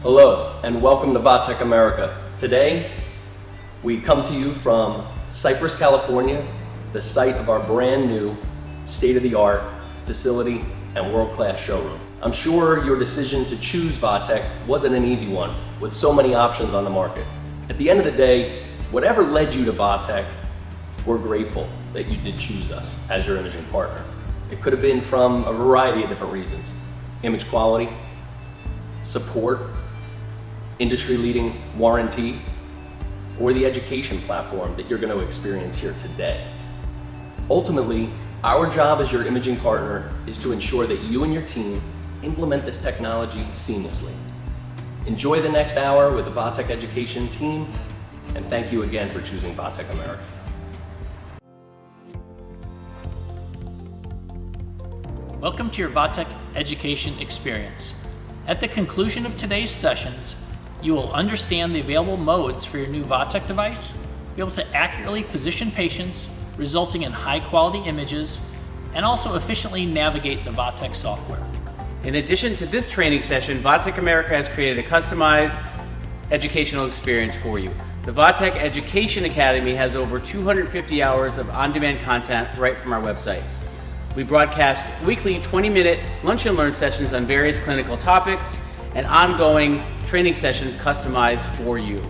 Hello, and welcome to Vatech America. Today, we come to you from Cypress, California, the site of our brand new state-of-the-art facility and world-class showroom. I'm sure your decision to choose Vatech wasn't an easy one, with so many options on the market. At the end of the day, whatever led you to Vatech, we're grateful that you did choose us as your imaging partner. It could have been from a variety of different reasons: image quality, support, industry-leading warranty, or the education platform that you're going to experience here today. Ultimately, our job as your imaging partner is to ensure that you and your team implement this technology seamlessly. Enjoy the next hour with the Vatech education team, and thank you again for choosing Vatech America. Welcome to your Vatech education experience. At the conclusion of today's sessions, you will understand the available modes for your new Vatech device, be able to accurately position patients, resulting in high-quality images, and also efficiently navigate the Vatech software. In addition to this training session, Vatech America has created a customized educational experience for you. The Vatech Education Academy has over 250 hours of on-demand content right from our website. We broadcast weekly 20-minute lunch and learn sessions on various clinical topics and ongoing training sessions customized for you.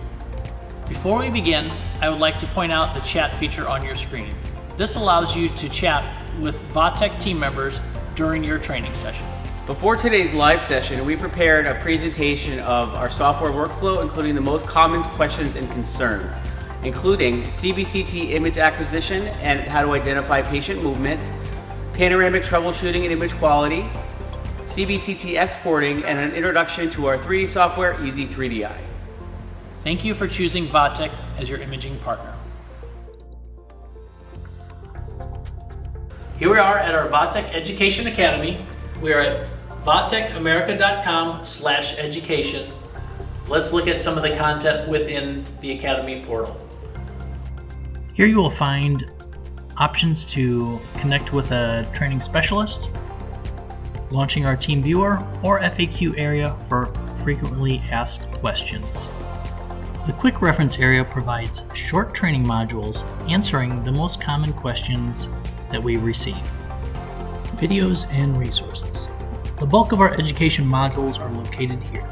Before we begin, I would like to point out the chat feature on your screen. This allows you to chat with Vatech team members during your training session. Before today's live session, we prepared a presentation of our software workflow, including the most common questions and concerns, including CBCT image acquisition and how to identify patient movement, panoramic troubleshooting and image quality, CBCT exporting, and an introduction to our 3D software, EZ3DI. Thank you for choosing Vatech as your imaging partner. Here we are at our Vatech Education Academy. We are at vatechamerica.com/education. Let's look at some of the content within the Academy portal. Here you will find options to connect with a training specialist, launching our team viewer, or FAQ area for frequently asked questions. The quick reference area provides short training modules answering the most common questions that we receive. Videos and resources. The bulk of our education modules are located here.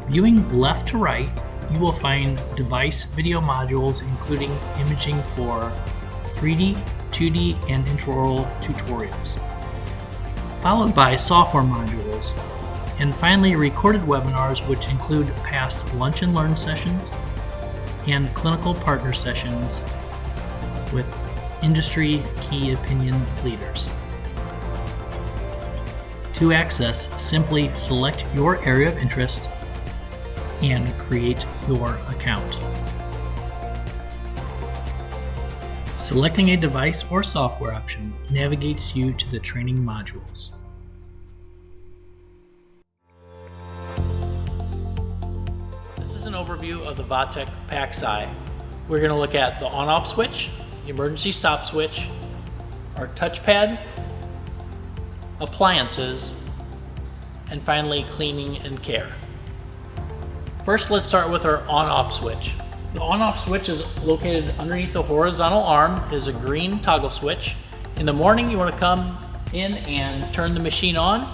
Viewing left to right, you will find device video modules including imaging for 3D, 2D, and intraoral tutorials, followed by software modules, and finally recorded webinars, which include past lunch and learn sessions and clinical partner sessions with industry key opinion leaders. To access, simply select your area of interest and create your account. Selecting a device or software option navigates you to the training modules. This is an overview of the Vatech PaX-i. We're going to look at the on-off switch, the emergency stop switch, our touchpad, appliances, and finally cleaning and care. First, let's start with our on-off switch. The on-off switch is located underneath the horizontal arm. It is a green toggle switch. In the morning, you want to come in and turn the machine on.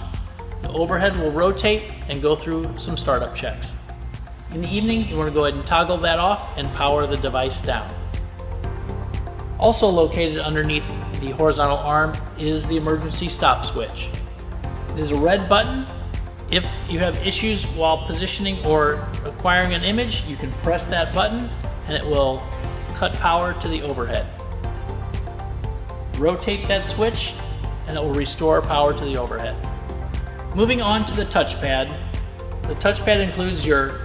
The overhead will rotate and go through some startup checks. In the evening, you want to go ahead and toggle that off and power the device down. Also located underneath the horizontal arm is the emergency stop switch. It is a red button. If you have issues while positioning or acquiring an image, you can press that button and it will cut power to the overhead. Rotate that switch and it will restore power to the overhead. Moving on to the touchpad. The touchpad includes your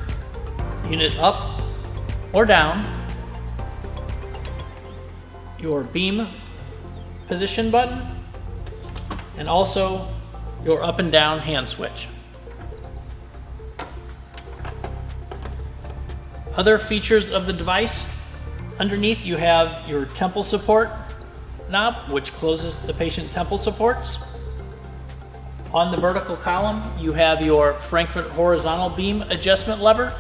unit up or down, your beam position button, and also your up and down hand switch. Other features of the device: underneath you have your temple support knob, which closes the patient temple supports. On the vertical column, you have your Frankfurt horizontal beam adjustment lever.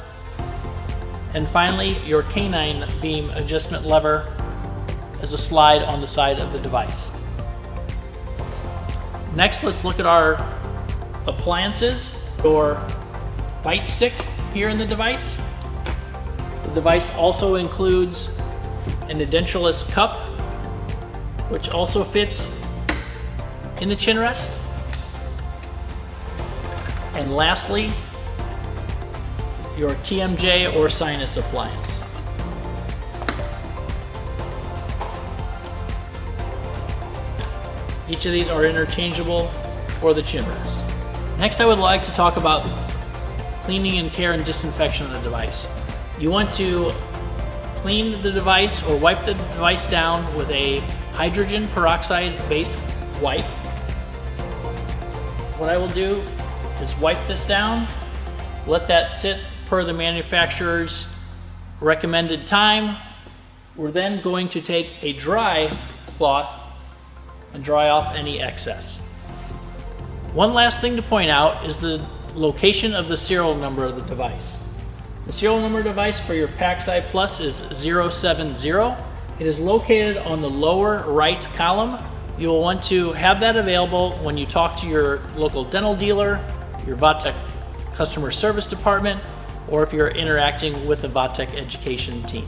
And finally, your canine beam adjustment lever is a slide on the side of the device. Next, let's look at our appliances. Your bite stick here in the device. The device also includes an edentulous cup, which also fits in the chin rest. And lastly, your TMJ or sinus appliance. Each of these are interchangeable for the chin rest. Next, I would like to talk about cleaning and care and disinfection of the device. You want to clean the device or wipe the device down with a hydrogen peroxide based wipe. What I will do is wipe this down, let that sit per the manufacturer's recommended time. We're then going to take a dry cloth and dry off any excess. One last thing to point out is the location of the serial number of the device. The serial number device for your PaX-i Plus is 070. It is located on the lower right column. You will want to have that available when you talk to your local dental dealer, your Vatech customer service department, or if you're interacting with the Vatech education team.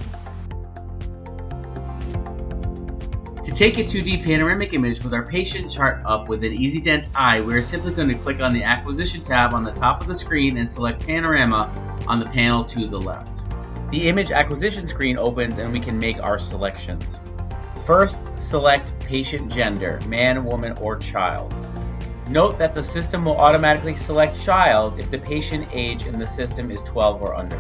To take a 2D panoramic image with our patient chart up with an EasyDent Eye, we are simply going to click on the Acquisition tab on the top of the screen and select Panorama on the panel to the left. The image acquisition screen opens and we can make our selections. First, select patient gender, man, woman, or child. Note that the system will automatically select child if the patient age in the system is 12 or under.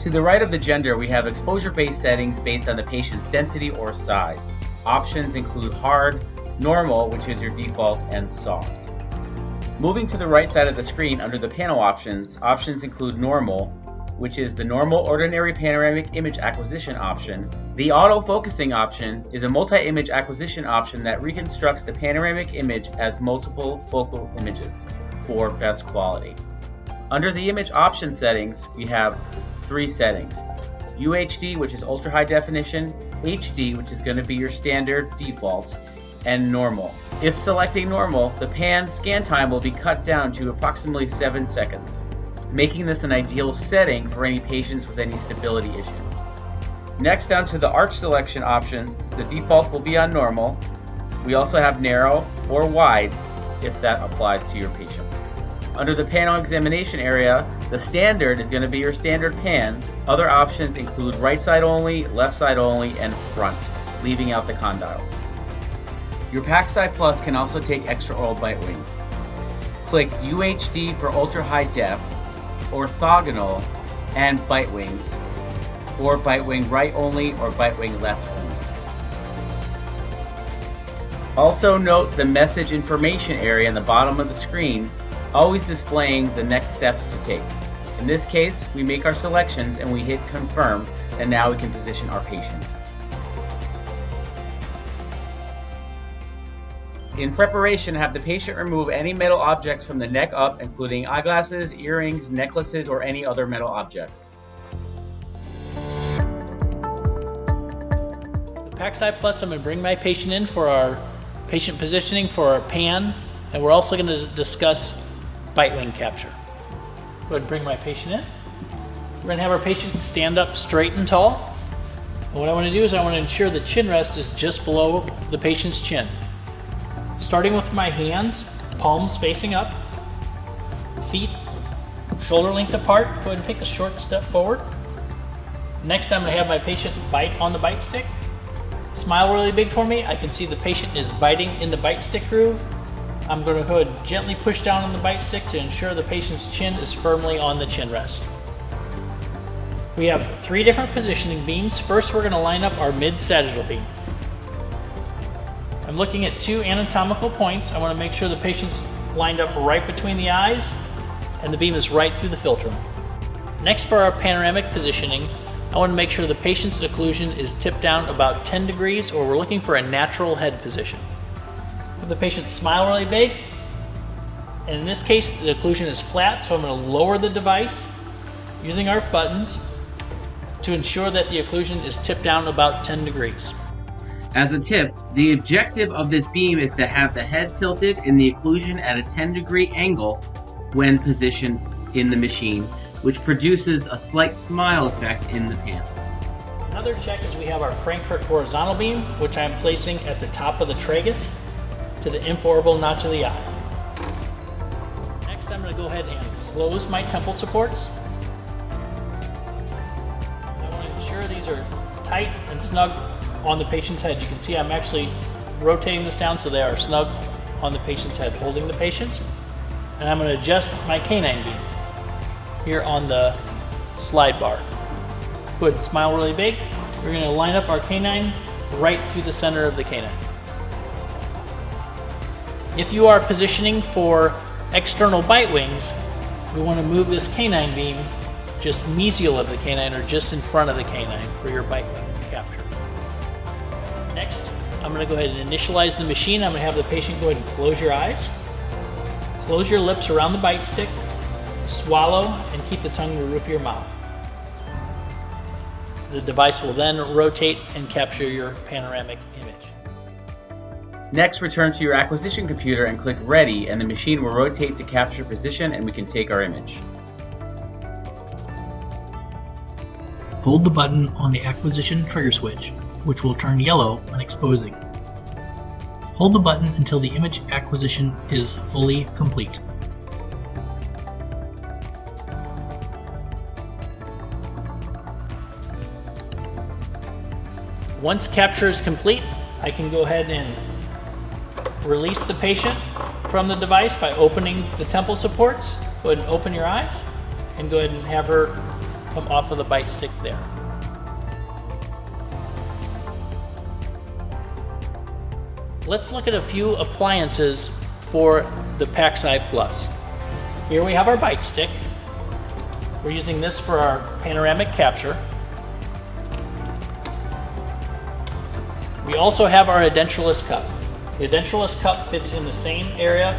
To the right of the gender, we have exposure-based settings based on the patient's density or size. Options include hard, normal, which is your default, and soft. Moving to the right side of the screen under the panel options, options include normal, which is the normal ordinary panoramic image acquisition option. The auto-focusing option is a multi-image acquisition option that reconstructs the panoramic image as multiple focal images for best quality. Under the image option settings, we have 3 settings. UHD, which is ultra high definition, HD, which is going to be your standard default, and normal. If selecting normal, the pan scan time will be cut down to approximately 7 seconds, making this an ideal setting for any patients with any stability issues. Next, down to the arch selection options, the default will be on normal. We also have narrow or wide if that applies to your patient. Under the panel examination area, the standard is going to be your standard pan. Other options include right side only, left side only, and front, leaving out the condyles. Your PaX-i Plus can also take extraoral bite wing. Click UHD for ultra high def, orthogonal, and bite wings, or bite wing right only or bite wing left only. Also note the message information area in the bottom of the screen, always displaying the next steps to take. In this case, we make our selections and we hit confirm, and now we can position our patient. In preparation, have the patient remove any metal objects from the neck up, including eyeglasses, earrings, necklaces, or any other metal objects. The PaX-i Plus, I'm going to bring my patient in for our patient positioning for our pan, and we're also going to discuss bite wing capture. Go ahead and bring my patient in. We're going to have our patient stand up straight and tall. And what I want to do is I want to ensure the chin rest is just below the patient's chin. Starting with my hands, palms facing up, feet shoulder length apart. Go ahead and take a short step forward. Next, I'm going to have my patient bite on the bite stick. Smile really big for me. I can see the patient is biting in the bite stick groove. I'm going to go ahead and gently push down on the bite stick to ensure the patient's chin is firmly on the chin rest. We have 3 different positioning beams. First, we're going to line up our mid-sagittal beam. I'm looking at 2 anatomical points. I want to make sure the patient's lined up right between the eyes and the beam is right through the philtrum. Next, for our panoramic positioning, I want to make sure the patient's occlusion is tipped down about 10 degrees, or we're looking for a natural head position. Have the patient smile really big And in this case, the occlusion is flat, so I'm going to lower the device using our buttons to ensure that the occlusion is tipped down about 10 degrees. As a tip, the objective of this beam is to have the head tilted and the occlusion at a 10-degree angle when positioned in the machine, which produces a slight smile effect in the pan. Another check is we have our Frankfurt horizontal beam, which I'm placing at the top of the tragus to the intraorbital notch of the eye. Next, I'm going to go ahead and close my temple supports. I want to ensure these are tight and snug on the patient's head. You can see I'm actually rotating this down so they are snug on the patient's head, holding the patient. And I'm going to adjust my canine beam here on the slide bar. Go ahead and smile really big. We're going to line up our canine right through the center of the canine. If you are positioning for external bite wings, we want to move this canine beam just mesial of the canine or just in front of the canine for your bite wing capture. Next, I'm going to go ahead and initialize the machine. I'm going to have the patient go ahead and close your eyes. Close your lips around the bite stick, swallow, and keep the tongue to the roof of your mouth. The device will then rotate and capture your panoramic image. Next, return to your acquisition computer and click Ready, and the machine will rotate to capture position and we can take our image. Hold the button on the acquisition trigger switch, which will turn yellow when exposing. Hold the button until the image acquisition is fully complete. Once capture is complete, I can go ahead and release the patient from the device by opening the temple supports. Go ahead and open your eyes and go ahead and have her come off of the bite stick there. Let's look at a few appliances for the PaX-i Plus. Here we have our bite stick. We're using this for our panoramic capture. We also have our edentulous cup. The edentulous cup fits in the same area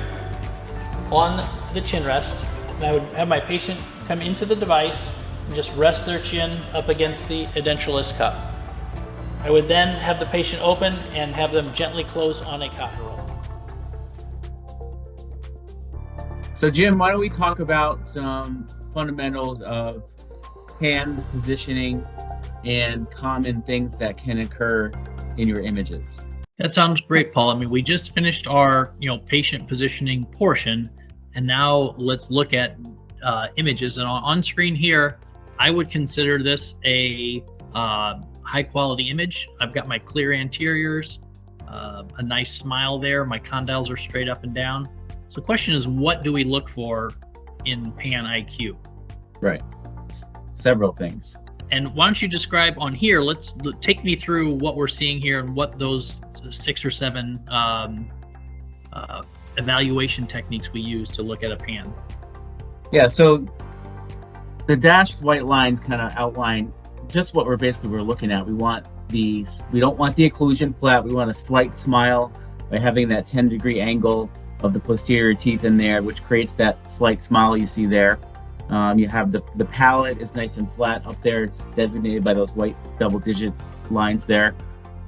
on the chin rest. And I would have my patient come into the device and just rest their chin up against the edentulous cup. I would then have the patient open and have them gently close on a cotton roll. So Jim, why don't we talk about some fundamentals of hand positioning and common things that can occur in your images? That sounds great, Paul. I mean, we just finished our patient positioning portion, and now let's look at images. And on screen here, I would consider this a high quality image. I've got my clear anteriors, a nice smile there. My condyles are straight up and down. So the question is, what do we look for in Pan IQ? Right, several things. And why don't you describe on here, take me through what we're seeing here and what those 6 or 7 evaluation techniques we use to look at a pan. Yeah, so the dashed white lines kind of outline just what we're looking at. We don't want the occlusion flat. We want a slight smile by having that 10-degree angle of the posterior teeth in there, which creates that slight smile you see there. You have the palate is nice and flat up there. It's designated by those white double-digit lines there.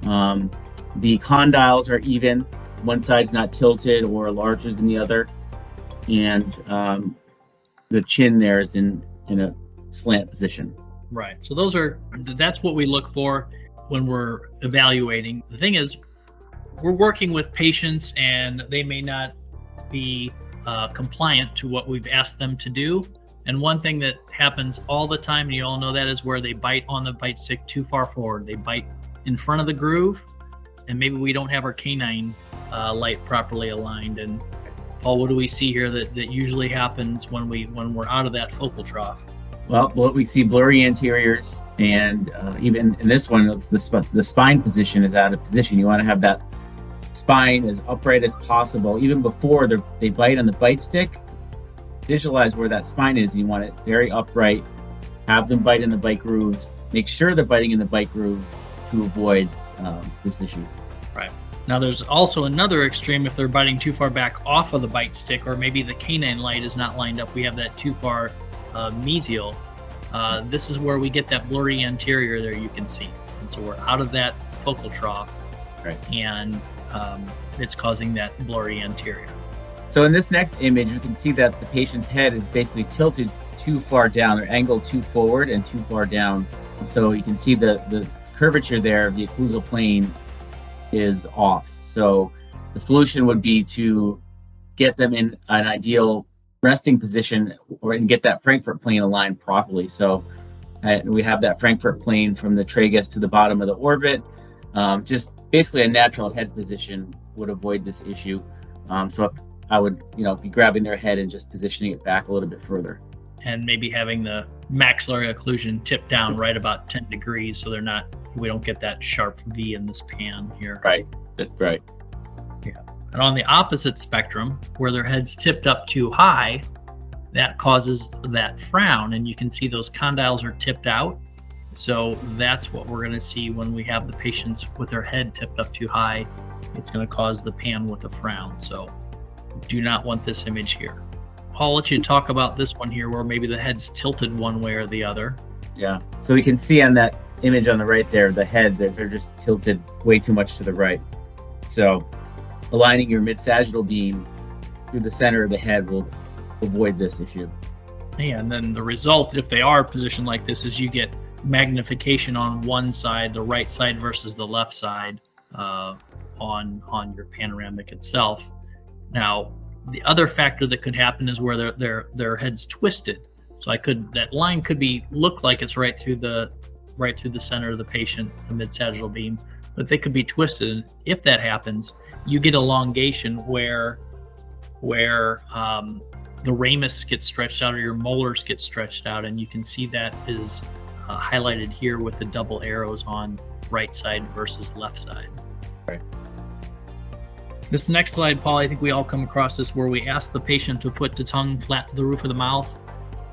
The condyles are even. One side's not tilted or larger than the other, and the chin there is in a slant position. Right. So that's what we look for when we're evaluating. The thing is, we're working with patients and they may not be compliant to what we've asked them to do. And one thing that happens all the time, and you all know that, is where they bite on the bite stick too far forward. They bite in front of the groove, and maybe we don't have our canine light properly aligned. And Paul, what do we see here that usually happens when we're out of that focal trough? Well, what we see blurry anteriors, and even in this one, the spine position is out of position. You want to have that spine as upright as possible, even before they bite on the bite stick. Visualize where that spine is. You want it very upright. Have them bite in the bite grooves. Make sure they're biting in the bite grooves to avoid this issue. Right. Now there's also another extreme if they're biting too far back off of the bite stick, or maybe the canine light is not lined up. We have that too far mesial. This is where we get that blurry anterior there, you can see. And so we're out of that focal trough, Right. and it's causing that blurry anterior. So in this next image, we can see that the patient's head is basically tilted too far down, or angled too forward and too far down. So you can see the curvature there of the occlusal plane is off. So the solution would be to get them in an ideal resting position, and get that Frankfurt plane aligned properly. So we have that Frankfurt plane from the tragus to the bottom of the orbit. Just basically a natural head position would avoid this issue. So I would, be grabbing their head and just positioning it back a little bit further. And maybe having the maxillary occlusion tip down right about 10 degrees, so we don't get that sharp V in this pan here. Right. That's right. Yeah. And on the opposite spectrum, where their head's tipped up too high, that causes that frown, and you can see those condyles are tipped out. So that's what we're going to see when we have the patients with their head tipped up too high. It's going to cause the pan with a frown. So do not want this image here. Paul, I'll let you talk about this one here, where maybe the head's tilted one way or the other. Yeah. So we can see on that image on the right there, the head, they're just tilted way too much to the right. So aligning your mid-sagittal beam through the center of the head will avoid this issue. And then the result, if they are positioned like this, is you get magnification on one side, the right side versus the left side on your panoramic itself. Now, the other factor that could happen is where their head's twisted. So that line could look like it's right through the center of the patient, the mid-sagittal beam, but they could be twisted. And if that happens, you get elongation where the ramus gets stretched out, or your molars get stretched out, and you can see that is highlighted here with the double arrows on right side versus left side. Right. This next slide, Paul, I think we all come across this, where we ask the patient to put the tongue flat to the roof of the mouth,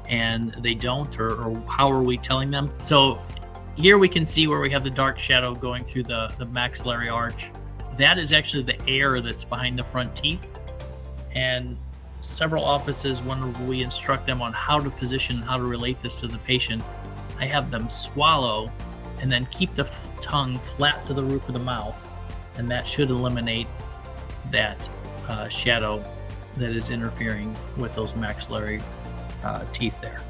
and they don't, or how are we telling them? So here we can see where we have the dark shadow going through the maxillary arch. That is actually the air that's behind the front teeth. And several offices, when we instruct them on how to position, how to relate this to the patient, I have them swallow and then keep the tongue flat to the roof of the mouth, and that should eliminate that shadow that is interfering with those maxillary teeth there.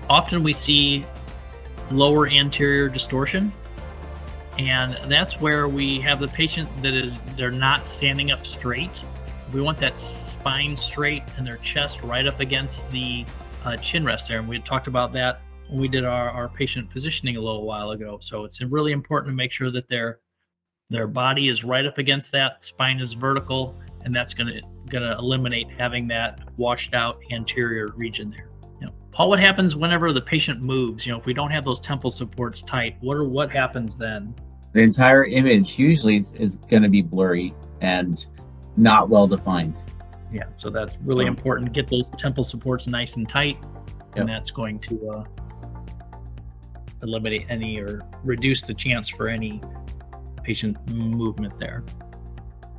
Often we see lower anterior distortion, and that's where we have the patient they're not standing up straight. We want that spine straight and their chest right up against the chin rest there, and we had talked about that when we did our patient positioning a little while ago. So it's really important to make sure that their body is right up against that, spine is vertical, and that's gonna eliminate having that washed out anterior region there. Paul, what happens whenever the patient moves? If we don't have those temple supports tight, what happens then? The entire image usually is going to be blurry and not well defined. Yeah, so that's really important. Get those temple supports nice and tight, and that's going to eliminate any or reduce the chance for any patient movement there.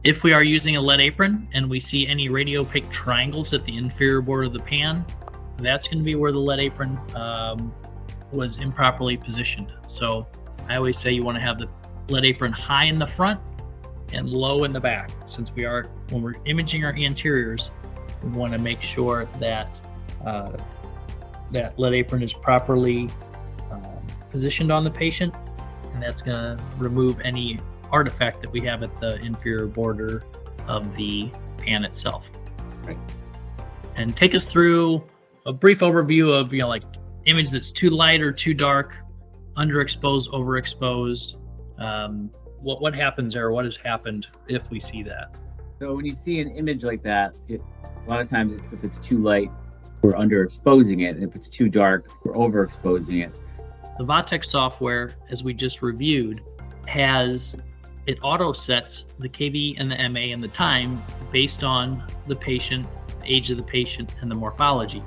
If we are using a lead apron and we see any radiopaque triangles at the inferior border of the pan, that's going to be where the lead apron was improperly positioned. So I always say you want to have the lead apron high in the front and low in the back. Since when we're imaging our anteriors, we want to make sure that that lead apron is properly positioned on the patient, and that's going to remove any artifact that we have at the inferior border of the pan itself. Right. And take us through a brief overview of like image that's too light or too dark, underexposed, overexposed. What happens there? What has happened if we see that? So when you see an image like that, a lot of times if it's too light, we're underexposing it, and if it's too dark, we're overexposing it. The Vatech software, as we just reviewed, it auto sets the KV and the MA and the time based on the patient, the age of the patient, and the morphology.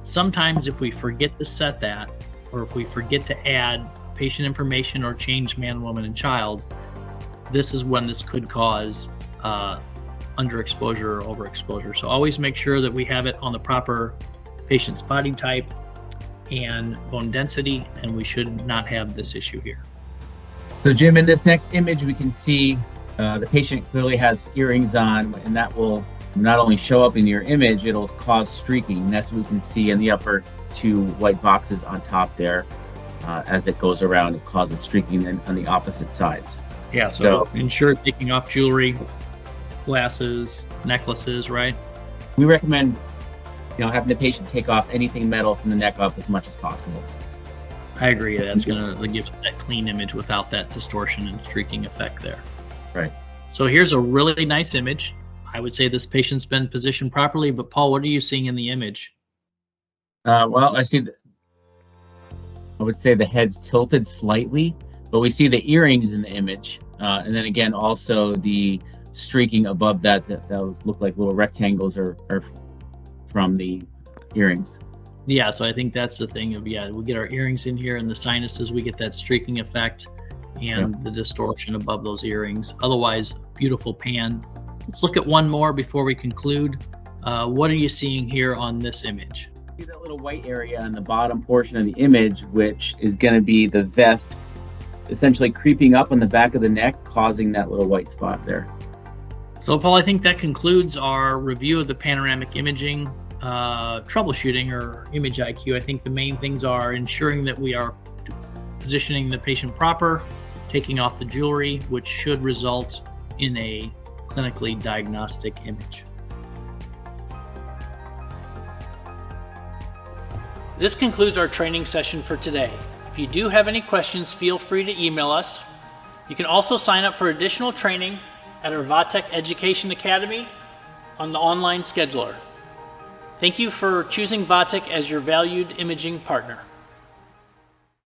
Sometimes if we forget to set that, or if we forget to add patient information or change man, woman, and child, this is when this could cause underexposure or overexposure. So always make sure that we have it on the proper patient's body type and bone density, and we should not have this issue here. So Jim, in this next image, we can see the patient clearly has earrings on, and that will not only show up in your image, it'll cause streaking. That's what we can see in the upper two white boxes on top there. As it goes around, it causes streaking on the opposite sides. Yeah, so ensure taking off jewelry, glasses, necklaces, right? We recommend, having the patient take off anything metal from the neck up as much as possible. I agree. That's going to give it that clean image without that distortion and streaking effect there. Right. So here's a really nice image. I would say this patient's been positioned properly, but Paul, what are you seeing in the image? Well, I would say the head's tilted slightly, but we see the earrings in the image. And then again, also the streaking above that look like little rectangles are from the earrings. Yeah, so I think that's the thing of, we get our earrings in here and the sinuses, we get that streaking effect and the distortion above those earrings. Otherwise, beautiful pan. Let's look at one more before we conclude. What are you seeing here on this image? See that little white area on the bottom portion of the image, which is going to be the vest essentially creeping up on the back of the neck, causing that little white spot there. So Paul, I think that concludes our review of the panoramic imaging troubleshooting or image IQ. I think the main things are ensuring that we are positioning the patient proper, taking off the jewelry, which should result in a clinically diagnostic image. This concludes our training session for today. If you do have any questions, feel free to email us. You can also sign up for additional training at our Vatech Education Academy on the online scheduler. Thank you for choosing Vatech as your valued imaging partner.